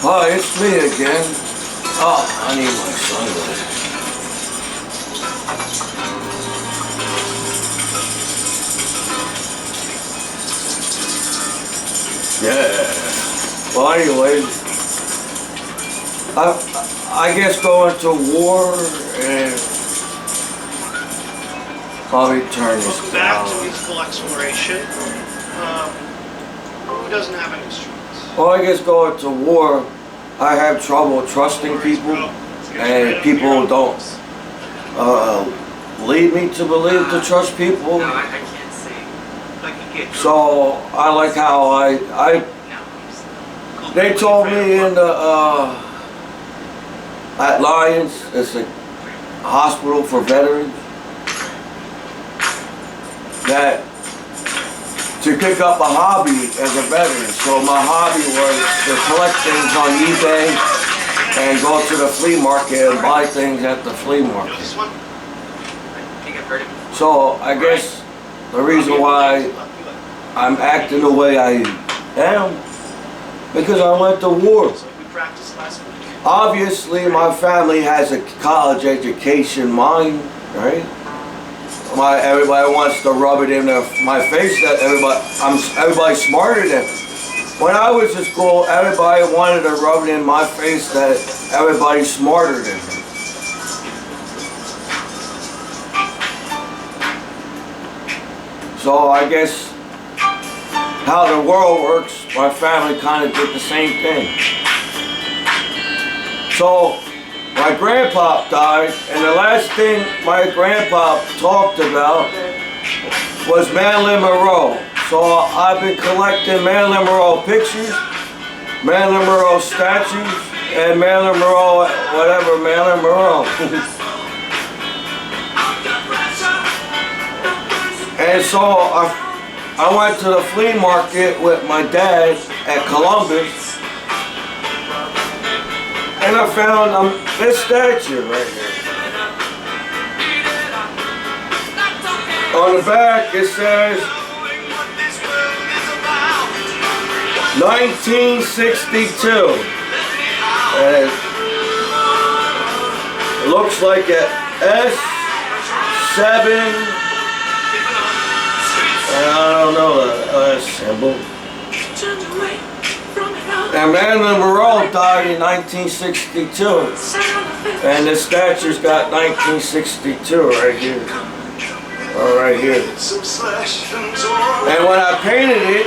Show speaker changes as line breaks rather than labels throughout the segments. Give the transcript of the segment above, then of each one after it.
Hi, it's me again. Oh, I need my sunglasses. Yeah. Well, anyway, I guess going to war and probably turn this
Welcome
down.
back to musical exploration. Who doesn't have any instruments?
Well, I guess going to war, I have trouble trusting people, and people don't lead me to believe to trust people.
No, I can't sing.
So I like how they told me in the at Lions, it's a hospital for veterans, that to pick up a hobby as a veteran. So my hobby was to collect things on eBay and go to the flea market and buy things at the flea market.
This one?
I think I've heard it before.
So I guess the reason why I'm acting the way I am, because I went to war.
So we practiced last week.
Obviously my family has a college education mind, right? Everybody wants to rub it in my face that everybody's smarter than me. When I was in school, everybody wanted to rub it in my face that everybody's smarter than me. So I guess how the world works, my family kind of did the same thing. So my grandpa died, and the last thing my grandpa talked about was Marilyn Monroe. So I've been collecting Marilyn Monroe pictures, Marilyn Monroe statues, and Marilyn Monroe, whatever, Marilyn Monroe. And so I went to the flea market with my dad at Columbus, and I found this statue right here. On the back it says 1962. And it looks like a S7. I don't know the symbol. And Marilyn Monroe died in 1962, and the statue's got 1962 right here, or right here. And when I painted it,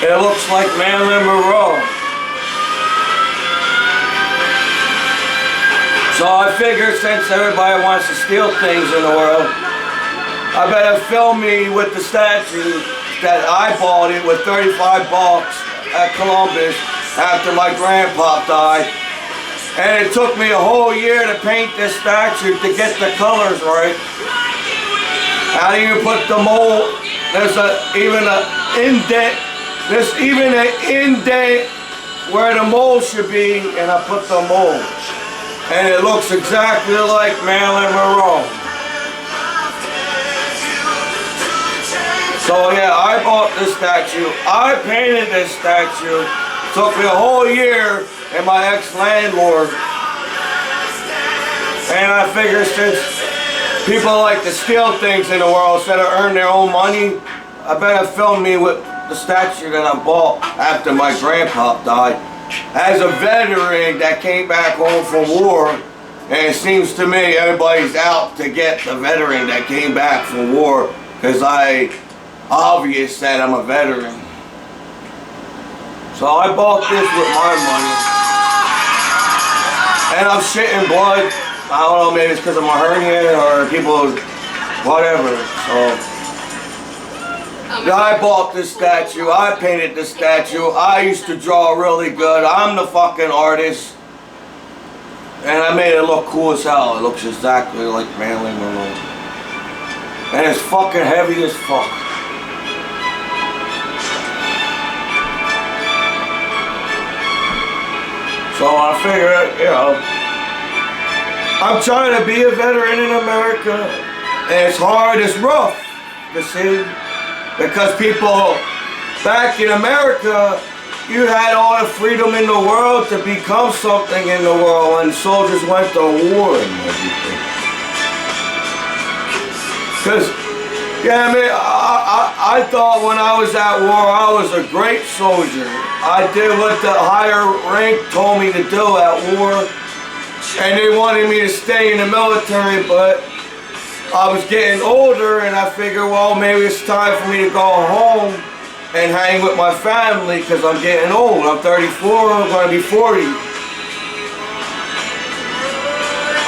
it looks like Marilyn Monroe. So I figured since everybody wants to steal things in the world, I better film me with the statue that I bought it with 35 bucks at Columbus after my grandpa died. And it took me a whole year to paint this statue to get the colors right. How do you put the mold? There's even an indent. There's even an indent where the mold should be, and I put the mold. And it looks exactly like Marilyn Monroe. So yeah, I bought this statue. I painted this statue. Took me a whole year and my ex-landlord. And I figured since people like to steal things in the world instead of earn their own money, I better film me with the statue that I bought after my grandpa died. As a veteran that came back home from war, and it seems to me everybody's out to get the veteran that came back from war, because obvious that I'm a veteran. So I bought this with my money. And I'm shitting blood. I don't know, maybe it's because of my hernia or people, whatever. So I bought this statue. I painted this statue. I used to draw really good. I'm the fucking artist. And I made it look cool as hell. It looks exactly like Marilyn Monroe. And it's fucking heavy as fuck. So I figure, you know, I'm trying to be a veteran in America, and it's hard, it's rough to see, because people back in America you had all the freedom in the world to become something in the world when soldiers went to war and everything. Because, yeah, man, I thought when I was at war, I was a great soldier. I did what the higher rank told me to do at war. And they wanted me to stay in the military, but I was getting older and I figured, well, maybe it's time for me to go home and hang with my family because I'm getting old. I'm 34, I'm going to be 40.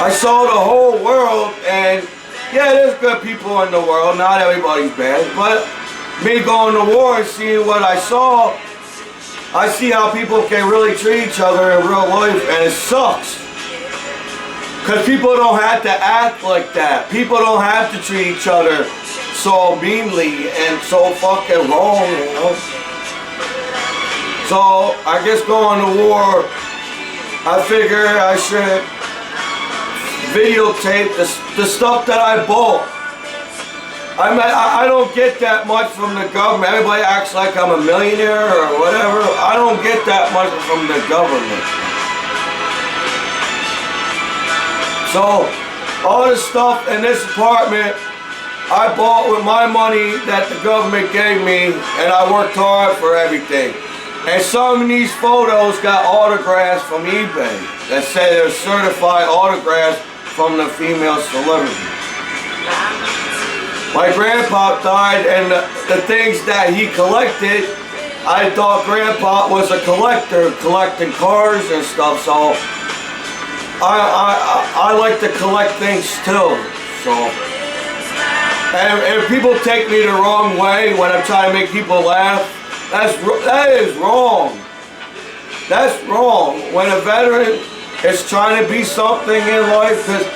I saw the whole world, and yeah, there's good people in the world, not everybody's bad, but me going to war and seeing what I saw, I see how people can really treat each other in real life, and it sucks. Because people don't have to act like that. People don't have to treat each other so meanly and so fucking wrong, you know? So, I guess going to war, I figure I should videotape the stuff that I bought. I don't get that much from the government. Everybody acts like I'm a millionaire or whatever. I don't get that much from the government. So, all the stuff in this apartment, I bought with my money that the government gave me, and I worked hard for everything. And some of these photos got autographs from eBay that said they're certified autographs from the female celebrity. My grandpa died, and the things that he collected, I thought grandpa was a collector, collecting cars and stuff, so I like to collect things too, so. And if people take me the wrong way when I'm trying to make people laugh, that is wrong. That's wrong. When a veteran is trying to be something in life, because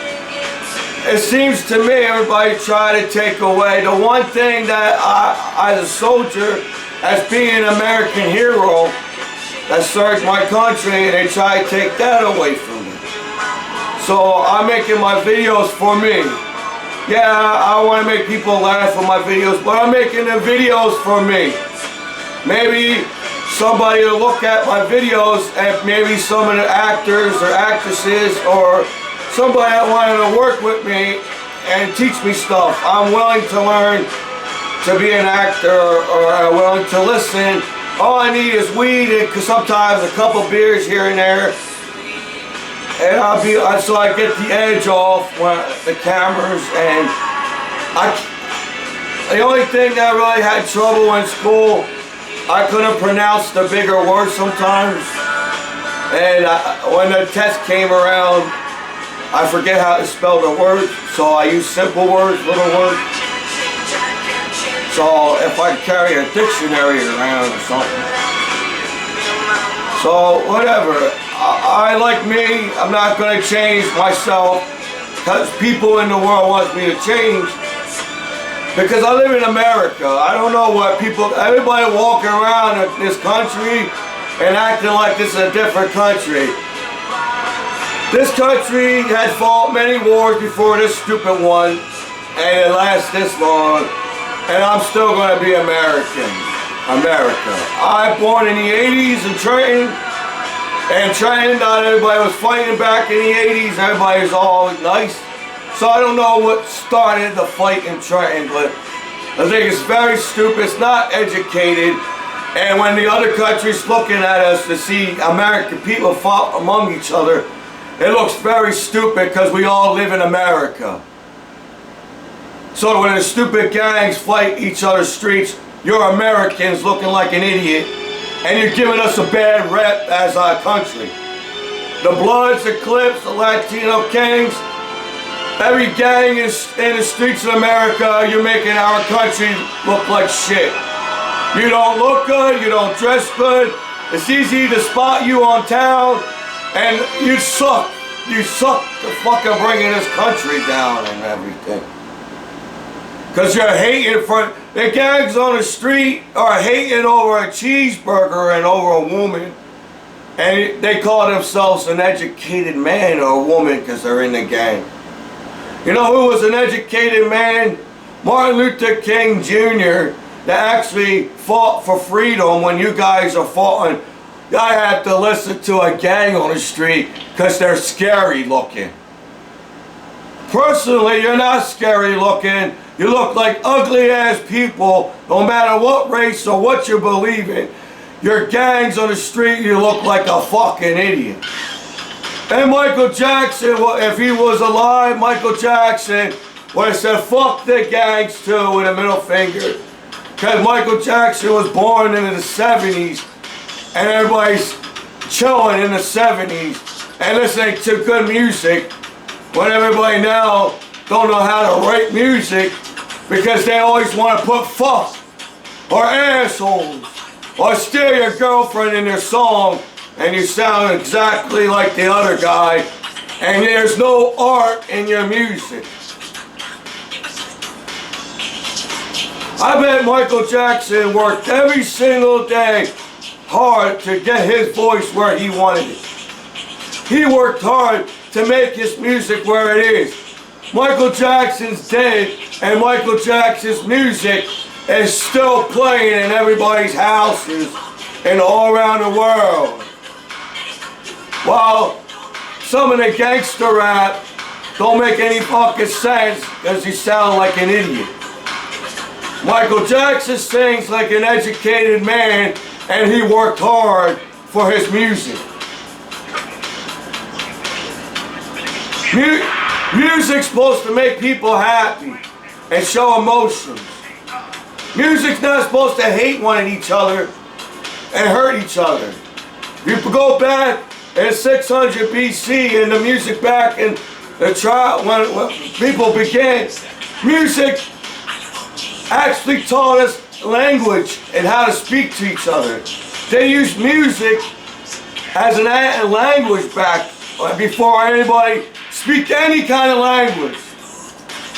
it seems to me everybody try to take away the one thing that I, as a soldier, as being an American hero that served my country, and they try to take that away from me. So I'm making my videos for me. Yeah, I want to make people laugh with my videos, but I'm making the videos for me. Maybe somebody will look at my videos, and maybe some of the actors or actresses or somebody that wanted to work with me and teach me stuff. I'm willing to learn to be an actor, or I'm willing to listen. All I need is weed and sometimes a couple beers here and there. And so I get the edge off the cameras, and the only thing that I really had trouble in school, I couldn't pronounce the bigger words sometimes. And when the test came around, I forget how to spell the word, so I use simple words, little words. So if I carry a dictionary around or something. So whatever. I like me, I'm not going to change myself because people in the world want me to change, because I live in America. I don't know what everybody walking around in this country and acting like this is a different country. This country has fought many wars before this stupid one, and it lasts this long, and I'm still going to be American. America. I was born in the 80s in Trenton. And Trenton, not everybody was fighting back in the 80s. Everybody was all nice. So I don't know what started the fight in Trenton, but I think it's very stupid. It's not educated. And when the other countries looking at us to see American people fight among each other, it looks very stupid because we all live in America. So when the stupid gangs fight each other's streets, you're Americans looking like an idiot. And you're giving us a bad rep as our country. The Bloods, the Clips, the Latino gangs, every gang in the streets of America, you're making our country look like shit. You don't look good, you don't dress good. It's easy to spot you on town, and you suck. You suck to fucking bringing this country down and everything. Because you're hating for, the gangs on the street are hating over a cheeseburger and over a woman. And they call themselves an educated man or a woman because they're in the gang. You know who was an educated man? Martin Luther King Jr. that actually fought for freedom when you guys are fighting I have to listen to a gang on the street because they're scary looking. Personally, you're not scary looking. You look like ugly ass people, no matter what race or what you believe in. Your gangs on the street, you look like a fucking idiot. And Michael Jackson, if he was alive, Michael Jackson would have said fuck the gangs too with a middle finger. Because Michael Jackson was born in the 70s and everybody's chilling in the 70s and listening to good music when everybody now don't know how to write music because they always want to put fuck or assholes or steal your girlfriend in their song and you sound exactly like the other guy and there's no art in your music. I bet Michael Jackson worked every single day hard to get his voice where he wanted it. He worked hard to make his music where it is. Michael Jackson's dead and Michael Jackson's music is still playing in everybody's houses and all around the world. While some of the gangster rap don't make any fucking sense because he sounds like an idiot. Michael Jackson sings like an educated man and he worked hard for his music. Music's supposed to make people happy and show emotions. Music's not supposed to hate one at each other and hurt each other. You go back in 600 BC and the music back in the trial when people began, music actually taught us language and how to speak to each other. They used music as an language back before anybody speak any kind of language.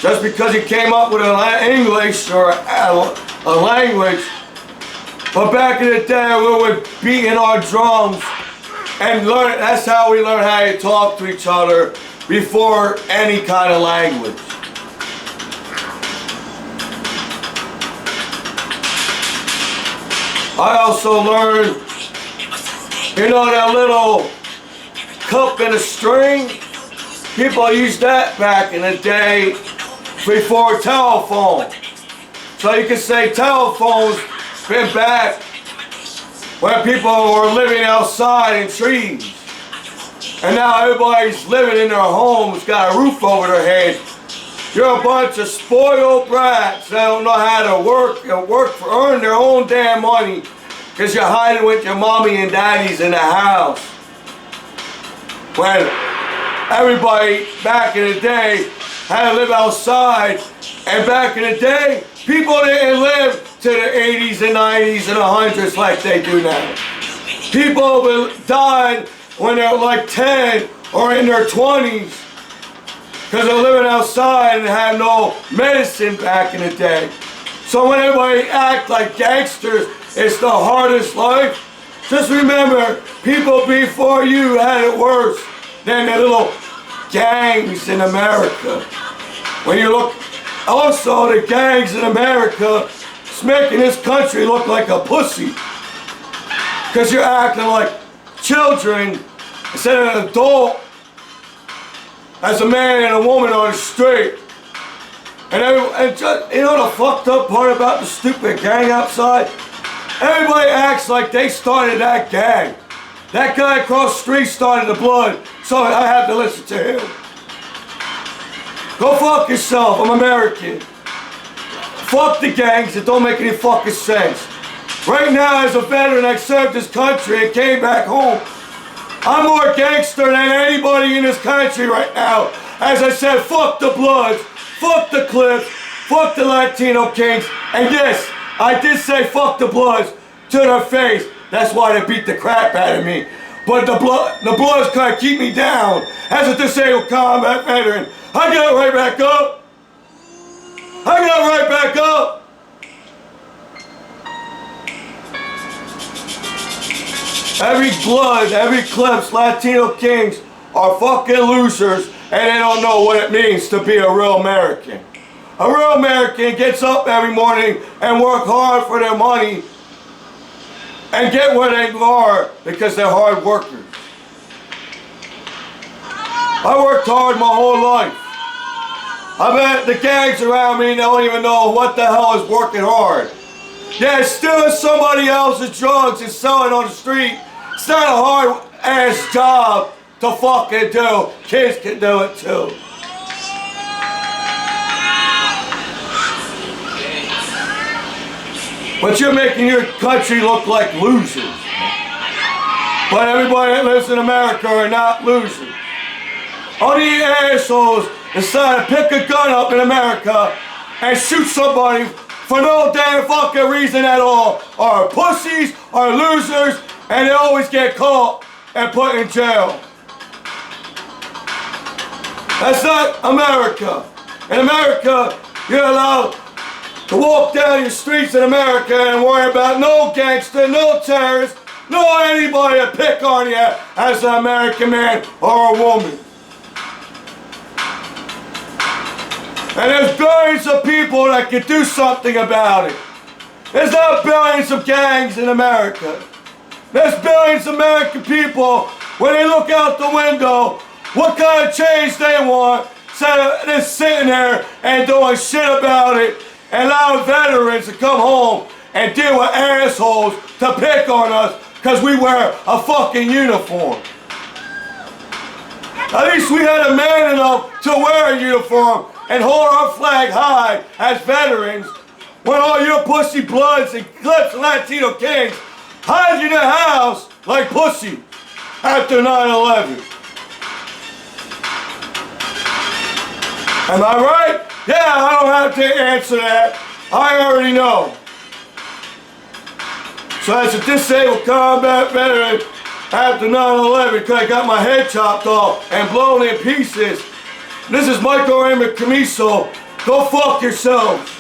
Just because he came up with English or a language. But back in the day we were beating our drums and that's how we learned how to talk to each other before any kind of language. I also learned, you know that little cup and a string? People used that back in the day before telephone. So you could say telephones been back when people were living outside in trees. And now everybody's living in their homes, got a roof over their head. You're a bunch of spoiled brats that don't know how to work and earn their own damn money because you're hiding with your mommy and daddies in the house. When everybody back in the day had to live outside, and back in the day, people didn't live to the 80s and 90s and 100s like they do now. People died when they're like 10 or in their 20s. Because they're living outside and have no medicine back in the day. So when everybody act like gangsters, it's the hardest life. Just remember, people before you had it worse than the little gangs in America. When you look, also the gangs in America, it's making this country look like a pussy. Because you're acting like children instead of an adult. As a man and a woman on the street. And just, you know the fucked up part about the stupid gang outside? Everybody acts like they started that gang. That guy across the street started the blood, so I have to listen to him. Go fuck yourself, I'm American. Fuck the gangs, it don't make any fucking sense. Right now, as a veteran, I served this country and came back home. I'm more gangster than anybody in this country right now. As I said, fuck the Bloods, fuck the Clips, fuck the Latino Kings, and yes, I did say fuck the Bloods to their face. That's why they beat the crap out of me. But the Bloods can't keep me down. As a disabled combat veteran, I got right back up. I got right back up. Every Blood, every Clips, Latino Kings are fucking losers and they don't know what it means to be a real American. A real American gets up every morning and work hard for their money and get where they are because they're hard workers. I worked hard my whole life. I bet the gangs around me don't even know what the hell is working hard. Yeah, stealing somebody else's drugs and selling on the street, it's not a hard ass job to fucking do. Kids can do it too. But you're making your country look like losers. But everybody that lives in America are not losers. All these assholes decide to pick a gun up in America and shoot somebody for no damn fucking reason at all. Are pussies, are losers, and they always get caught and put in jail. That's not America. In America, you're allowed to walk down your streets in America and worry about no gangster, no terrorist, no anybody to pick on you as an American man or a woman. And there's billions of people that can do something about it. There's not billions of gangs in America. There's billions of American people, when they look out the window, what kind of change they want, instead of just sitting there and doing shit about it, and allowing veterans to come home and deal with assholes to pick on us because we wear a fucking uniform. At least we had a man enough to wear a uniform and hold our flag high as veterans when all your pussy bloods and clips and Latino kings hide in the house like pussy after 9/11. Am I right? Yeah, I don't have to answer that. I already know. So as a disabled combat veteran after 9/11, because I got my head chopped off and blown in pieces, this is Michael Raymond Commiso. Go fuck yourselves.